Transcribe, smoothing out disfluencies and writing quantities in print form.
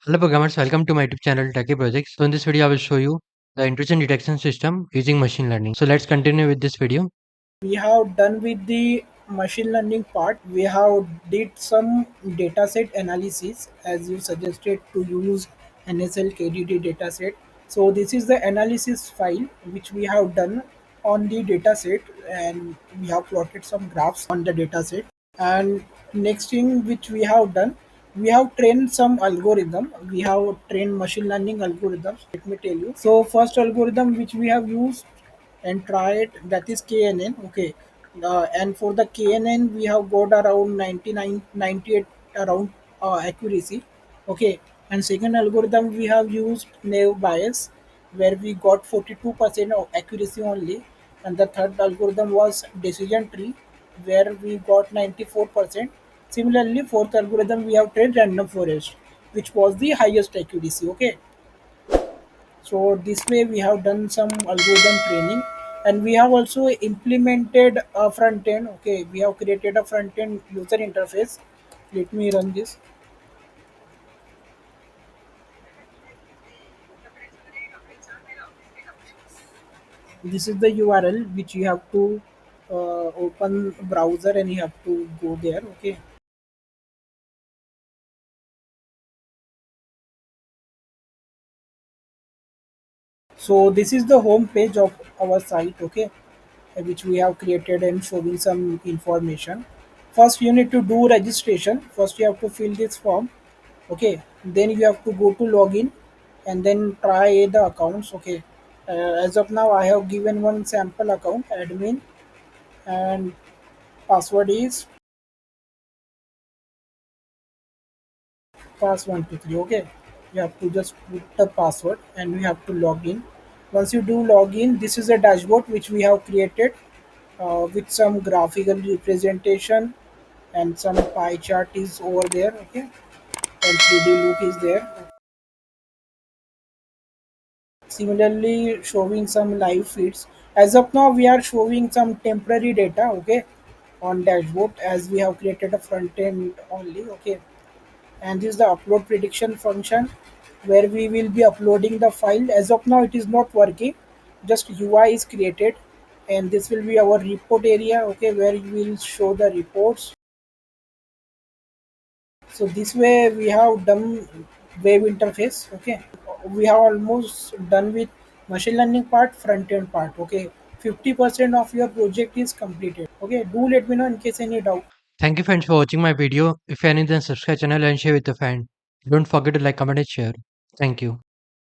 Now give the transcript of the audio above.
Hello programmers, welcome to my YouTube channel Techie Projects. So in this video I will show you the intrusion detection system using machine learning. So let's continue with this video. We have done with the machine learning part. We have did some dataset analysis as you suggested to use NSL KDD dataset. So this is the analysis file which we have done on the dataset, and we have plotted some graphs on the dataset. And next thing which we have done, we have trained some algorithm. We have trained machine learning algorithms. Let me tell you. So first algorithm which we have used and try it, that is KNN. Okay, and for the KNN we have got around 99 98 around accuracy. Okay, and second algorithm we have used naive bayes where we got 42% of accuracy only, and the third algorithm was decision tree where we got 94%. Similarly, fourth algorithm we have tried random forest, which was the highest accuracy. Okay, so this way we have done some algorithm training, and we have also implemented a front end. Okay, we have created a front end user interface. Let me run this. This is the URL which you have to open browser and you have to go there. Okay, so this is the home page of our site. Okay, which we have created and showing some information. First you need to do registration. First you have to fill this form. Okay, then you have to go to login and then try the accounts. Okay, as of now I have given one sample account admin, and password is pass123. Okay, you have to just put the password and you have to log in. Once you do log in, this is a dashboard which we have created with some graphical representation, and some pie chart is over there. Okay, and 3D look is there. Similarly, showing some live feeds. As of now we are showing some temporary data. Okay, on dashboard as we have created a front end only. Okay, and this is the upload prediction function where we will be uploading the file. As of now it is not working, just UI is created, and this will be our report area. Okay, where you will show the reports. So this way we have done web interface. Okay, we have almost done with machine learning part, front end part. Okay, 50% of your project is completed. Okay, do let me know in case any doubt. Thank you friends for watching my video. If you are new then subscribe channel and share with your friend. Don't forget to like, comment and share. Thank you.